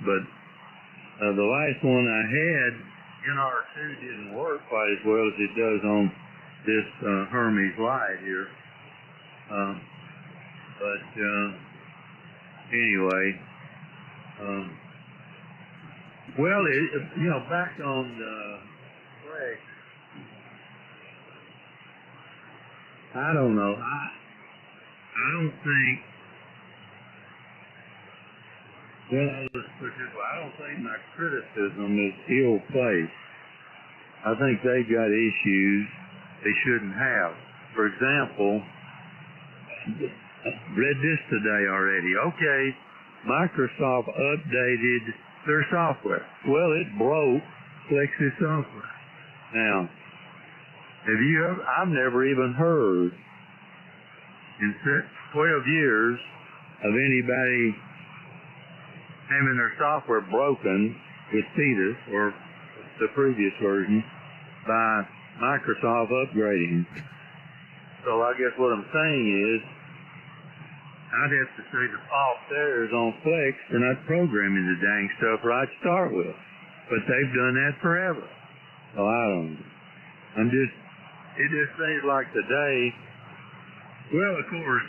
but the last one I had, NR2 didn't work quite as well as it does on this Hermes Light here. Anyway, back on Flex, I don't know. I don't think. Well, let's put it this way. I don't think my criticism is ill-placed. I think they got issues they shouldn't have. For example, read this today already. Okay, Microsoft updated their software. Well, it broke Flex's software. Now, I've never even heard in 12 years of anybody having their software broken with Cetus or the previous version by Microsoft upgrading. So I guess what I'm saying is, I'd have to say the fault there is on Flex for not programming the dang stuff right to start with. But they've done that forever. So I don't know. It just seems like today, well, of course,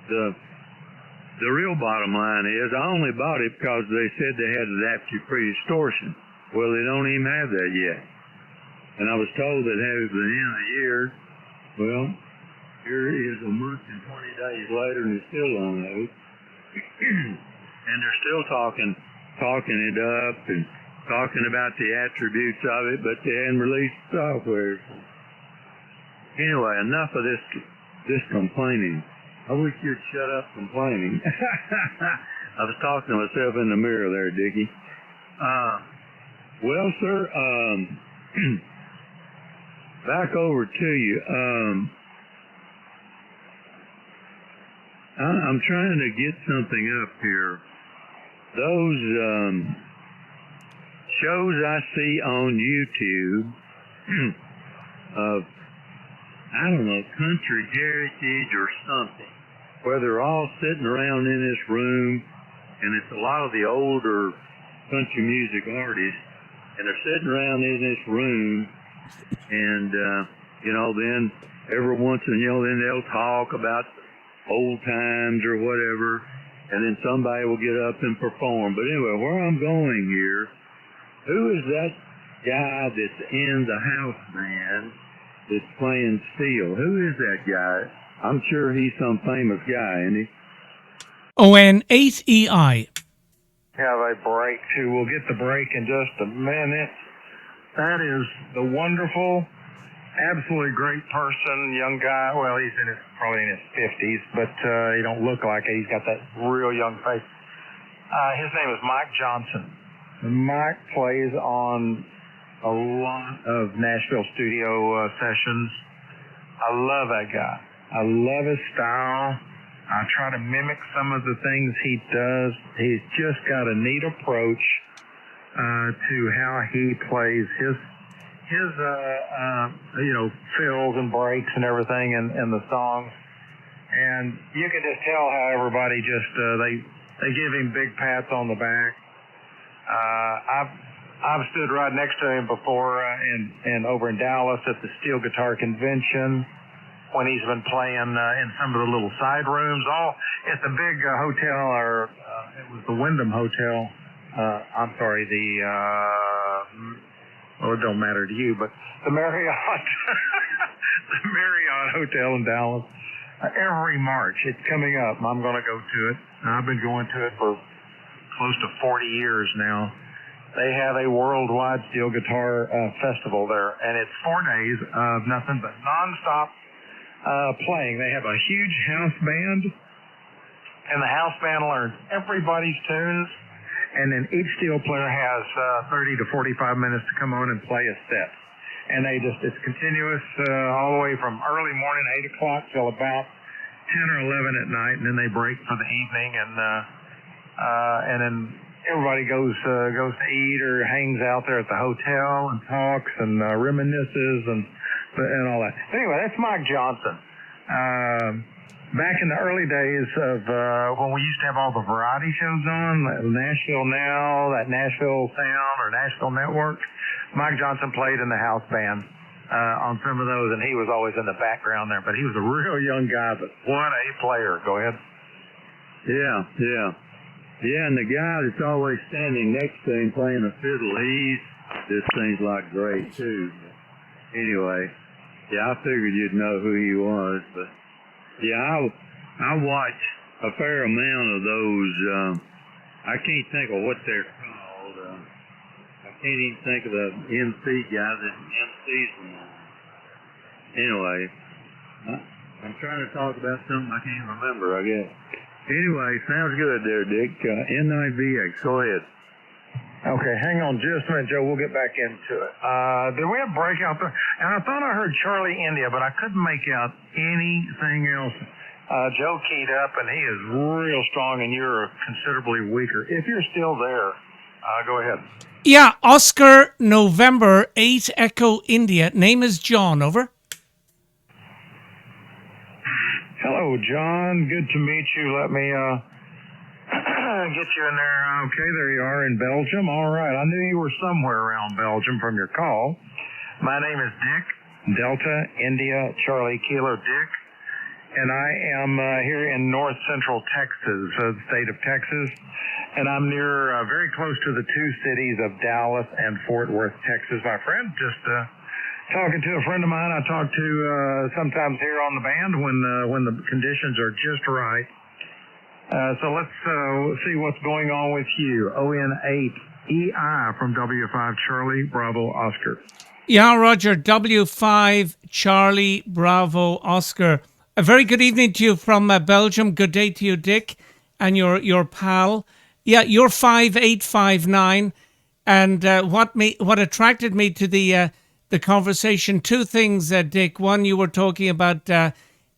the real bottom line is I only bought it because they said they had adaptive pre-distortion. Well, they don't even have that yet. And I was told that it was the end of the year. Well, here it is a month and 20 days later and it's still on those. And they're still talking it up and talking about the attributes of it, but they hadn't released the software. Anyway, enough of this complaining. I wish you'd shut up complaining. I was talking to myself in the mirror there, Dickie. Well, sir, back over to you. I'm trying to get something up here. Those shows I see on YouTube of, I don't know, country heritage or something, where they're all sitting around in this room, and it's a lot of the older country music artists, and they're sitting around in this room, and, then every once in a while, then they'll talk about old times or whatever, and then somebody will get up and perform. But anyway, where I'm going here, who is that guy that's in the house band that's playing steel? Who is that guy? I'm sure he's some famous guy, isn't he? O-N-8-E-I. Have a break, too. We'll get the break in just a minute. That is the wonderful, absolutely great person, young guy. Well, he's probably in his 50s, but he don't look like it. He's got that real young face. His name is Mike Johnson. Mike plays on a lot of Nashville studio sessions. I love that guy. I love his style. I try to mimic some of the things he does. He's just got a neat approach to how he plays his fills and breaks and everything in the songs. And you can just tell how everybody just, they give him big pats on the back. I've stood right next to him before and over in Dallas at the Steel Guitar Convention when he's been playing in some of the little side rooms, all at the big hotel, or it was the Wyndham Hotel. I'm sorry, it don't matter to you, but the Marriott, the Marriott Hotel in Dallas. Every March, it's coming up. I'm going to go to it. I've been going to it for close to 40 years now. They have a worldwide steel guitar festival there, and it's 4 days of nothing but nonstop playing. They have a huge house band, and the house band learns everybody's tunes, and then each steel player has 30 to 45 minutes to come on and play a set. And it's continuous all the way from early morning, 8 o'clock, till about 10 or 11 at night, and then they break for the evening, and then everybody goes to eat or hangs out there at the hotel and talks and reminisces and all that. Anyway, that's Mike Johnson. back in the early days of when we used to have all the variety shows on, Nashville Now, that Nashville Sound or Nashville Network, Mike Johnson played in the house band on some of those, and he was always in the background there. But he was a real young guy, but what a player. Go ahead. Yeah, and the guy that's always standing next to him playing the fiddle, he just seems like great, too. Anyway, yeah, I figured you'd know who he was, but yeah, I watch a fair amount of those. I can't think of what they're called. I can't even think of the MC guy that MCs them. Anyway, I'm trying to talk about something I can't remember, I guess. Anyway, sounds good there, Dick. N9VX, go ahead. Okay, hang on just a minute, Joe. We'll get back into it. Did we have breakout there? And I thought I heard Charlie India, but I couldn't make out anything else. Joe keyed up, and he is real strong, and you're considerably weaker. If you're still there, go ahead. Yeah, Oscar November 8 Echo India. Name is John, over. Hello, John. Good to meet you. Let me get you in there. Okay, there you are in Belgium. All right. I knew you were somewhere around Belgium from your call. My name is Dick, Delta, India, Charlie, Kilo, Dick, and I am here in north central Texas, the state of Texas, and I'm near very close to the two cities of Dallas and Fort Worth, Texas. My friend, just talking to a friend of mine I talk to sometimes here on the band when the conditions are just right. So let's see what's going on with you. ON8EI from W5 Charlie Bravo Oscar. Yeah, Roger, W5 Charlie Bravo Oscar. A very good evening to you from Belgium. Good day to you, Dick, and your pal. Yeah, you're 5859, and what attracted me to the conversation, two things, Dick. One, you were talking about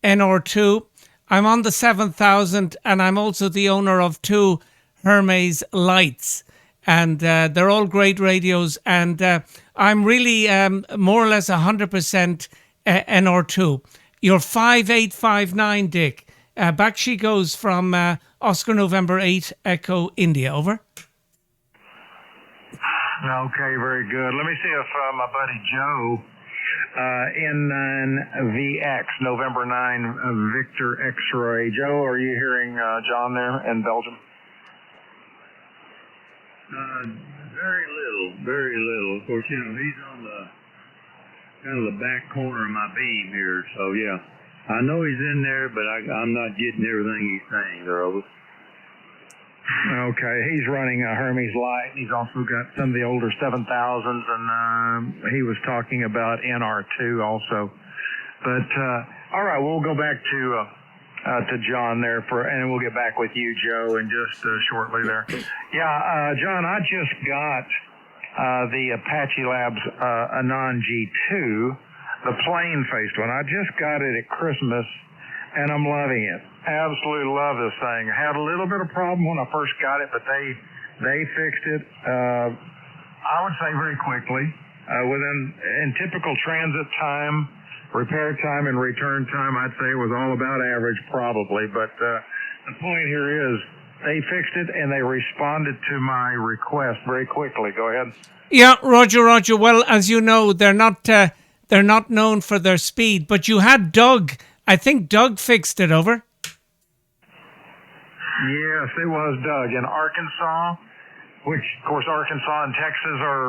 NR2. I'm on the 7000, and I'm also the owner of two Hermes lights, and they're all great radios, and I'm really more or less 100% NR2. You're 5859, Dick. Back she goes from Oscar November 8 Echo India, over. Okay, very good. Let me see if my buddy Joe, N9VX, November 9, Victor X-ray. Joe, are you hearing John there in Belgium? Very little. Of course, you know, he's on the kind of the back corner of my beam here, so yeah. I know he's in there, but I'm not getting everything he's saying there, over. Okay, he's running a Hermes light. He's also got some of the older 7000s, and he was talking about NR2 also. But all right, we'll go back to John there and we'll get back with you, Joe, in just shortly there. Yeah, John, I just got the Apache Labs Anon G2, the plain-faced one. I just got it at Christmas, and I'm loving it. Absolutely love this thing. I had a little bit of problem when I first got it, but they fixed it. I would say very quickly. In typical transit time, repair time, and return time, I'd say it was all about average probably. But the point here is they fixed it and they responded to my request very quickly. Go ahead. Yeah, Roger. Well, as you know, they're not known for their speed, but you had Doug. I think Doug fixed it, over. Yes, it was Doug in Arkansas, which, of course, Arkansas and Texas are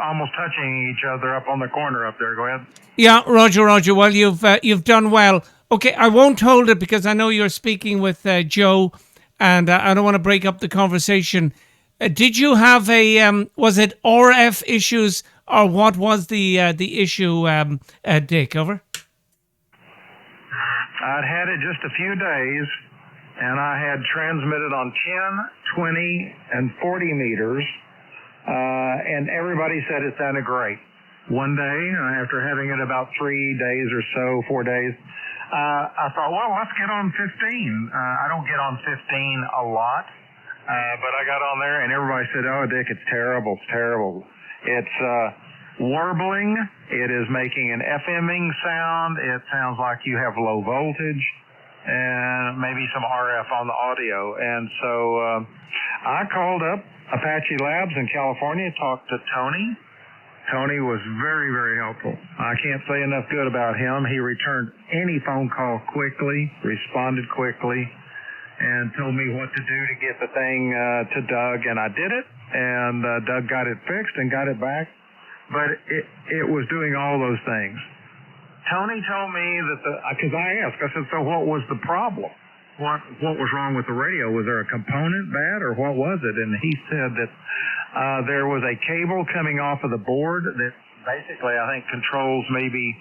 almost touching each other up on the corner up there. Go ahead. Yeah, Roger. Well, you've done well. Okay, I won't hold it because I know you're speaking with Joe, and I don't want to break up the conversation. Did you have was it RF issues, or what was the issue, Dick, over? I'd had it just a few days, and I had transmitted on 10, 20, and 40 meters, and everybody said it sounded great. One day, after having it about 3 days or so, 4 days, I thought, well, let's get on 15. I don't get on 15 a lot, but I got on there, and everybody said, oh, Dick, it's terrible. It's warbling. It is making an FMing sound. It sounds like you have low voltage and maybe some RF on the audio. And so I called up Apache Labs in California, talked to Tony. Tony was very, very helpful. I can't say enough good about him. He returned any phone call quickly, responded quickly, and told me what to do to get the thing to Doug, and I did it, and Doug got it fixed and got it back, but it was doing all those things. Tony told me that because I asked, I said, so what was the problem? What was wrong with the radio? Was there a component bad, or what was it? And he said that there was a cable coming off of the board that basically, I think, controls maybe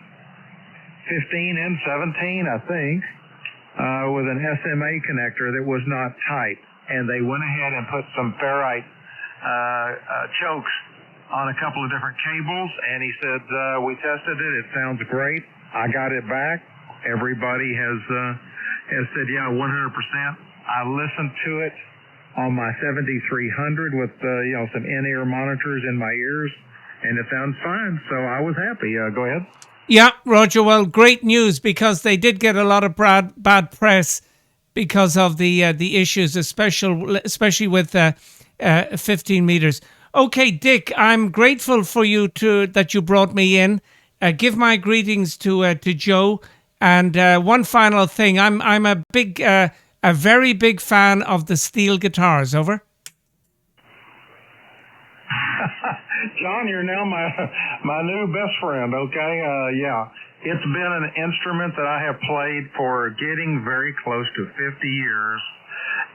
15 and 17, I think, with an SMA connector that was not tight. And they went ahead and put some ferrite chokes on a couple of different cables. And he said, we tested it. It sounds great. I got it back. Everybody has said, yeah, 100%. I listened to it on my 7300 with some in-ear monitors in my ears, and it sounds fine. So I was happy. Go ahead. Yeah, Roger. Well, great news, because they did get a lot of bad press because of the issues, especially with 15 meters. Okay, Dick, I'm grateful for you that you brought me in. Give my greetings to Joe. And one final thing, I'm a very big fan of the steel guitars. Over. John, you're now my new best friend. Okay, yeah, it's been an instrument that I have played for getting very close to 50 years,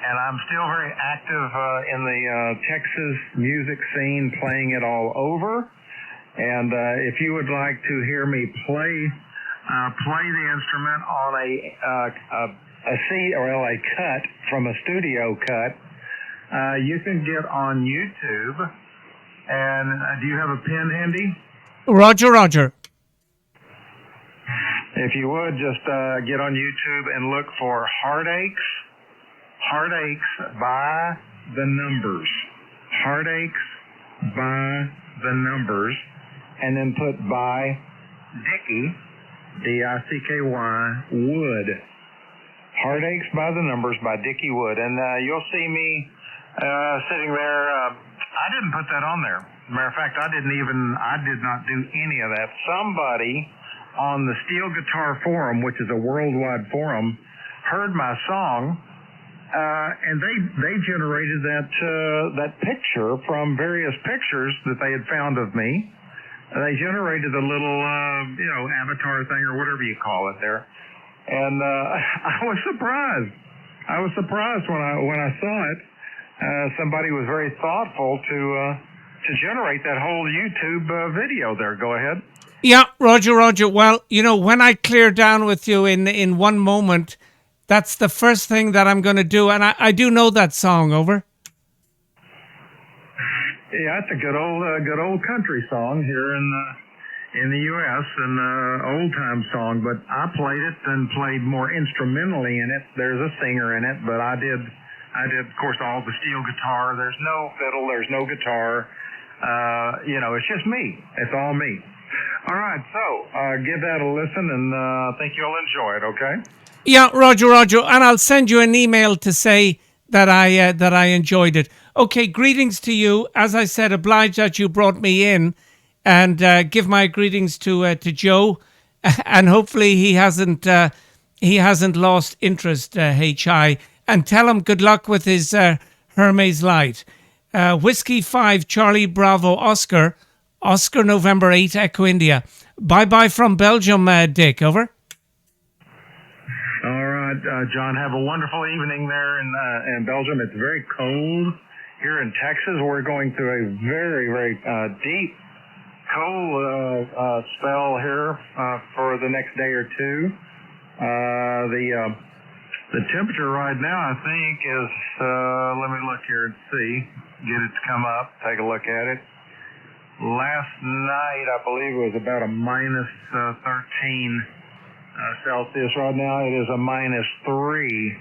and I'm still very active in the Texas music scene, playing it all over. And if you would like to hear me play the instrument on a cut from a studio cut, you can get on YouTube. And do you have a pen handy? Roger. If you would, just get on YouTube and look for Heartaches by the Numbers. Heartaches by the Numbers. And then put by Dickie, D-I-C-K-Y, Wood. Heartaches by the Numbers by Dickie Wood. And you'll see me sitting there. I didn't put that on there. Matter of fact, I did not do any of that. Somebody on the Steel Guitar Forum, which is a worldwide forum, heard my song, and they generated that picture from various pictures that they had found of me. They generated a little, avatar thing or whatever you call it there, and I was surprised. I was surprised when I saw it. Somebody was very thoughtful to generate that whole YouTube video there. Go ahead. Yeah, Roger. Well, when I clear down with you in one moment, that's the first thing that I'm going to do. And I do know that song. Over. Yeah, it's a good old country song here in the U.S. and old time song. But I played it and played more instrumentally in it. There's a singer in it, but I did, of course, all the steel guitar. There's no fiddle. There's no guitar. It's just me. It's all me. All right, so give that a listen, and I think you'll enjoy it, okay? Yeah, Roger, and I'll send you an email to say that I enjoyed it. Okay, greetings to you. As I said, obliged that you brought me in, and give my greetings to Joe, and hopefully he hasn't lost interest, HI, and tell him good luck with his Hermes Light. Whiskey 5 Charlie Bravo Oscar November 8 Echo India. Bye from Belgium, Dick. Over. All right, John. Have a wonderful evening there in Belgium. It's very cold here in Texas. We're going through a very, very deep cold spell here for the next day or two. The temperature right now, I think, is let me look here and see. Get it to come up. Take a look at it. Last night, I believe it was about a minus 13 Celsius. Right now, it is a minus 3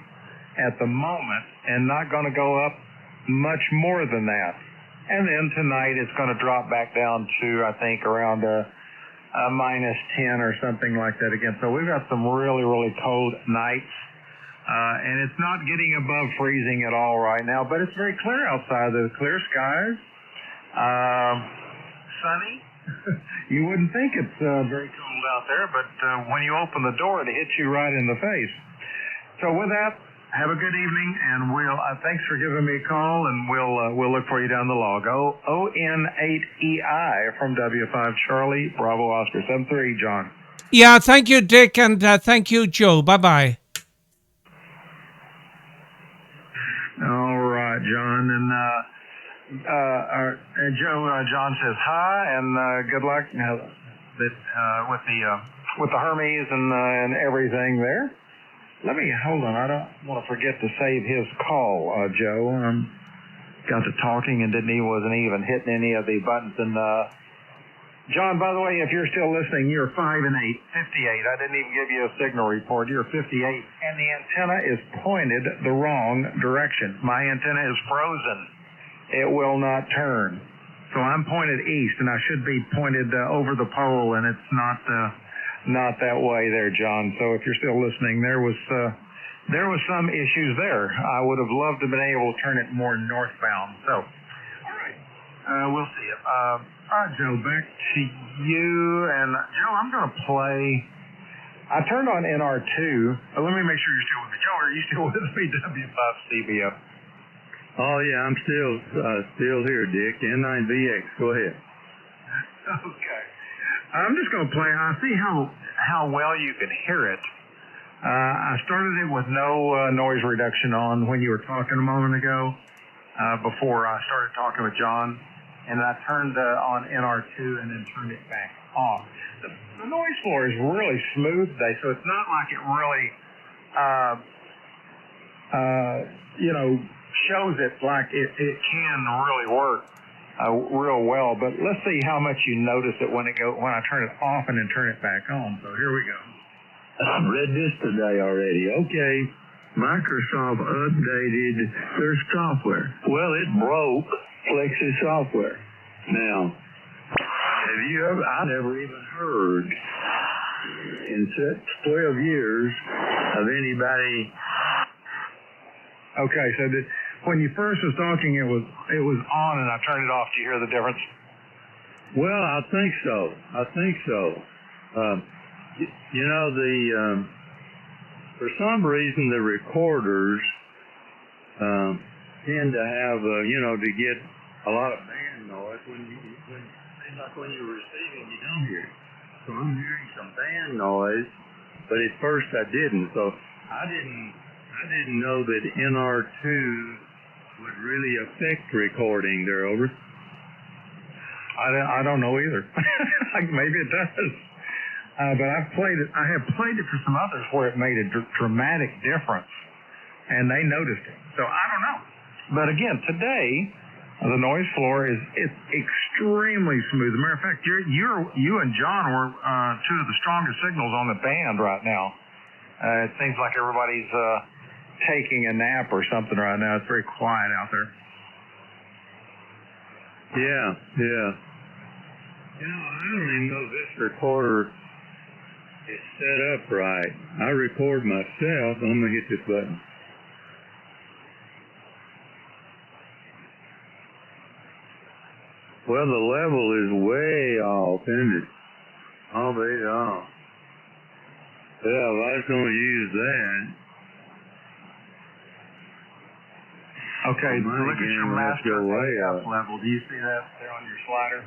at the moment, and not going to go up much more than that. And then tonight it's going to drop back down to, I think, around minus 10 or something like that again. So we've got some really, really cold nights. And it's not getting above freezing at all right now, but it's very clear outside. There's clear skies. Sunny. You wouldn't think it's very cold out there, but when you open the door, it hits you right in the face. So with that, have a good evening, and we'll thanks for giving me a call, and we'll look for you down the log. ON8EI from W5 Charlie Bravo Oscar 73, John. Yeah, thank you, Dick, and thank you, Joe. Bye-bye. All right, John, and Joe. John says hi, and good luck with the Hermes and everything there. Let me hold on. I don't want to forget to save his call, Joe. Got to talking and wasn't even hitting any of the buttons. And John, by the way, if you're still listening, you're 5 and 8, 58. I didn't even give you a signal report. You're 58, and the antenna is pointed the wrong direction. My antenna is frozen. It will not turn. So I'm pointed east, and I should be pointed over the pole, and it's not that way there, John. So if you're still listening, there was some issues there. I would have loved to have been able to turn it more northbound. So, all right, we'll see it. All right, Joe, back to you. And Joe, I'm going to play. I turned on NR2. Let me make sure you're still with me. Joe, are you still with me? W5CBO. Oh yeah, I'm still here, Dick. N9VX. Go ahead. Okay. I'm just going to play. I see how well you can hear it. I started it with no noise reduction on when you were talking a moment ago, before I started talking with John, and I turned on NR2 and then turned it back off. The noise floor is really smooth today, so it's not like it really, shows it like it can really work. Real well, but let's see how much you notice it when I turn it off and then turn it back on. So here we go. I've read this today already. Okay, Microsoft updated their software. Well, it broke Flex's software. Now, have you ever? I never even heard in 12 years of anybody. Okay, so when you first was talking, it was on, and I turned it off. Do you hear the difference? Well, I think so. For some reason, the recorders tend to have, to get a lot of band noise. When you're receiving, you don't hear it. So I'm hearing some band noise, but at first I didn't. So I didn't know that NR2 would really affect recording there, over. I don't know either. Maybe it does. But I have played it for some others where it made a dramatic difference, and they noticed it. So I don't know. But again, today the noise floor it's extremely smooth. As a matter of fact, you and John were two of the strongest signals on the band right now. It seems like everybody's taking a nap or something right now. It's very quiet out there. Yeah. I don't even know if this recorder is set up right. I record myself. I'm going to hit this button. Well, the level is way off, isn't it? Oh, way off. Yeah, well, I was going to use that. Okay, look at your master level. Do you see that there on your slider?